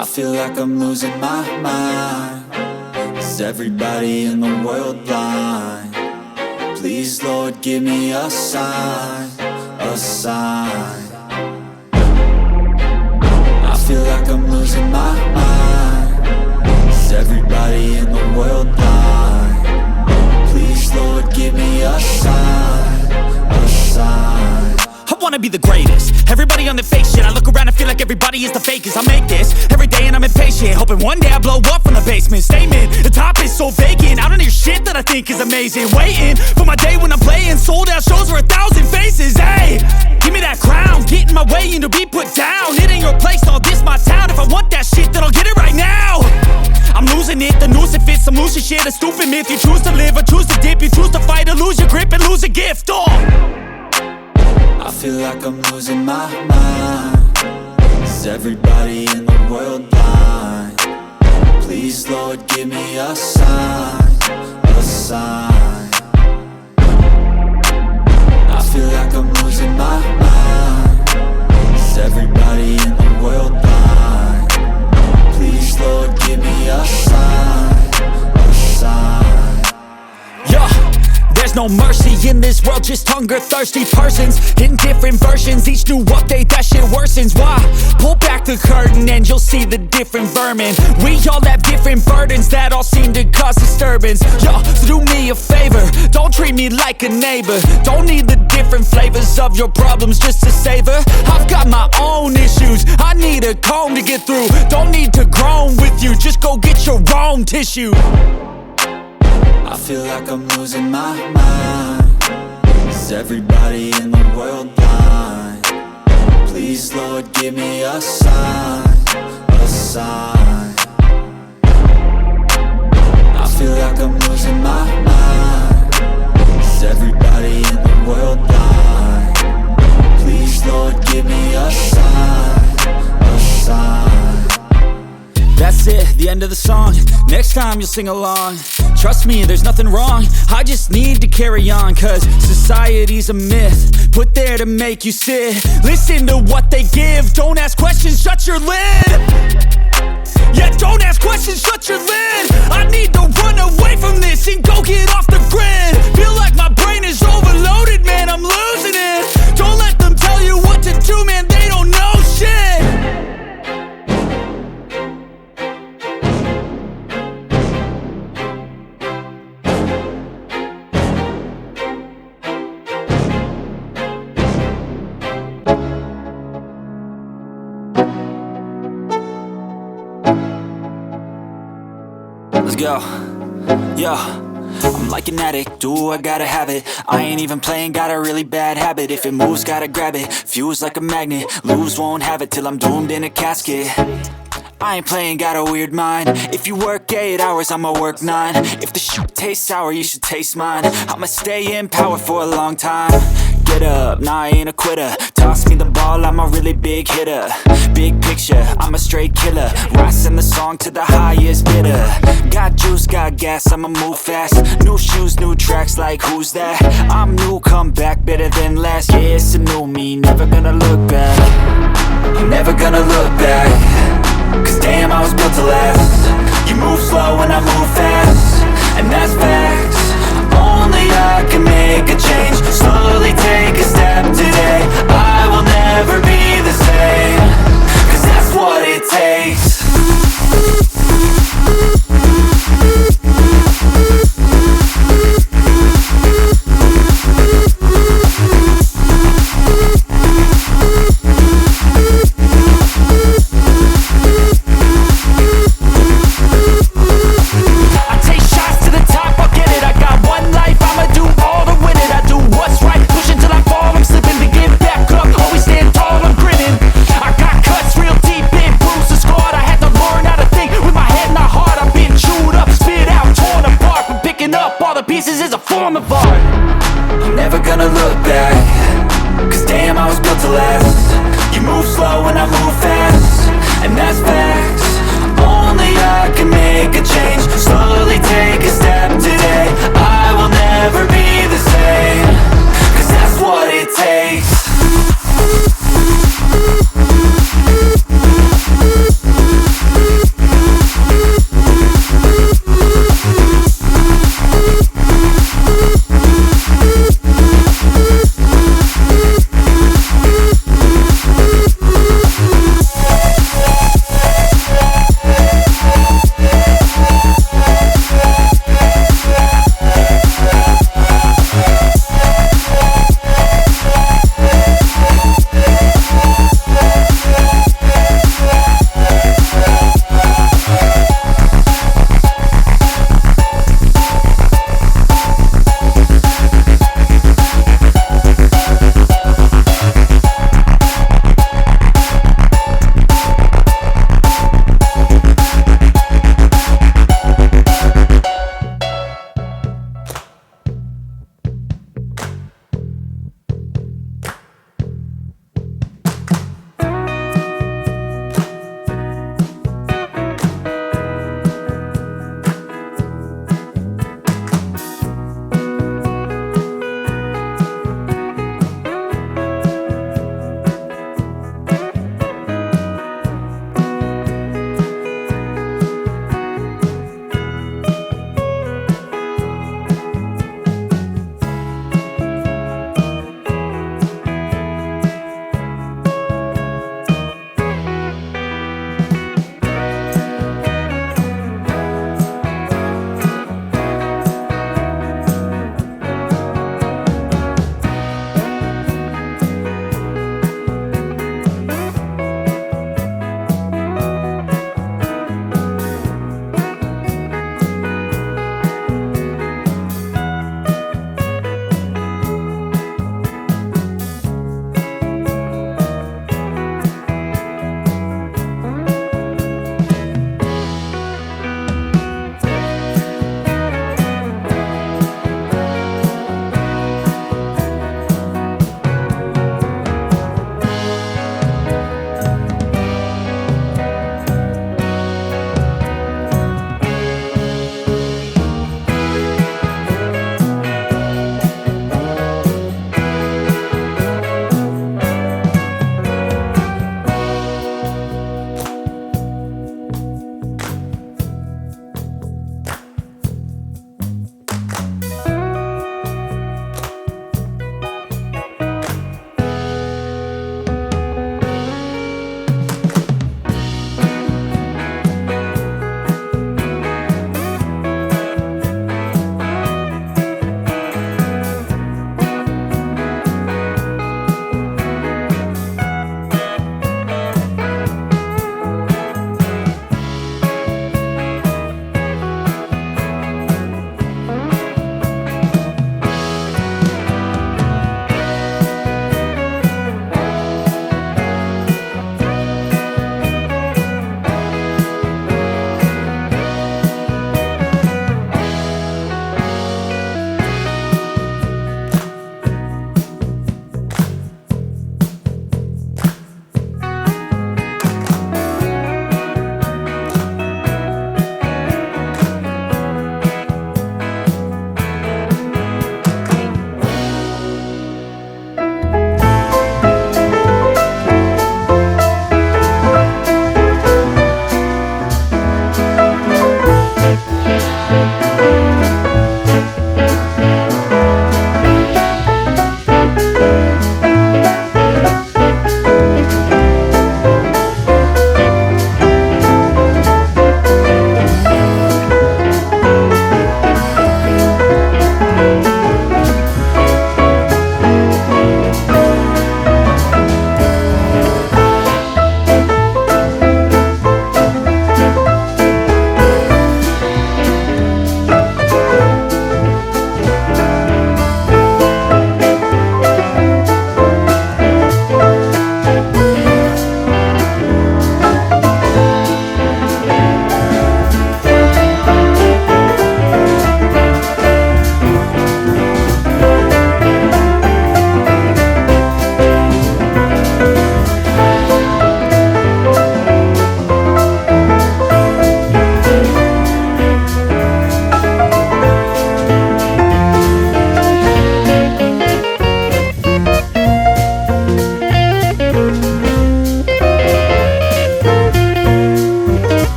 I feel like I'm losing my mind. Is everybody in the world blind? Please, Lord, give me a sign, a sign. I feel like I'm losing my mind. Is everybody in the world blind? Please, Lord, give me a sign, a sign. I wanna be the greatest. Everybody on the fake shit. I look around and feel like everybody is the fakest. I make this every day and I'm impatient, hoping one day I blow up from the basement. Statement, the top is so vacant. I don't hear shit that I think is amazing. Waiting for my day when I'm playing sold out shows for 1,000 faces. Hey, give me that crown, get in my way and to be put down. It ain't your place, all this my town. If I want that shit, then I'll get it right now. I'm losing it, the noose it fits. I'm losing shit, a stupid myth. You choose to live or choose to dip. You choose to fight or lose your grip and lose a gift. I feel like I'm losing my mind. Is everybody in the world blind? Please, Lord, give me a sign, a sign. I feel like I'm losing my mind. Is everybody in the world blind? Please, Lord, give me a sign, a sign. Yeah. There's no mercy in this world, just hunger-thirsty persons in different versions. Each new update, that shit worsens. Why? Pull back the curtain and you'll see the different vermin. We all have different burdens that all seem to cause disturbance. Yo, so do me a favor, don't treat me like a neighbor. Don't need the different flavors of your problems just to savor. I've got my own issues, I need a comb to get through. Don't need to groan with you, just go get your own tissue. I feel like I'm losing my mind. Is everybody in the world blind? Please, Lord, give me a sign, a sign. I feel like I'm losing my mind. Is everybody in the world blind? Please, Lord, give me a sign, a sign. That's it, the end of the song. Next time you'll sing along. Trust me, there's nothing wrong. I just need to carry on, cause society's a myth put there to make you sit. Listen to what they give. Don't ask questions, shut your lid. Yeah, don't ask questions, shut your lid. I need to run away from this and go get off the grid. Feel like my brain is overloaded, man, I'm losing it. Don't let them tell you what to do, man, they don't know shit. Let's go. Yo, I'm like an addict, do I gotta have it. I ain't even playing, got a really bad habit. If it moves, gotta grab it, fuse like a magnet. Lose, won't have it till I'm doomed in a casket. I ain't playing, got a weird mind. If you work 8 hours, I'ma work 9. If the shit tastes sour, you should taste mine. I'ma stay in power for a long time. Get up, nah, I ain't a quitter. Toss me the ball, I'm a really big hitter. Big picture, I'm a straight killer. Rising the song to the highest bidder. Got juice, got gas, I'ma move fast. New shoes, new tracks, like who's that? I'm new, come back, better than last. Yeah, it's a new me, never gonna look back. I'm never gonna look back. Cause damn, I was built to last. You move slow and I move fast, and that's facts. Only I can make a change. Slowly take a step today. I will never be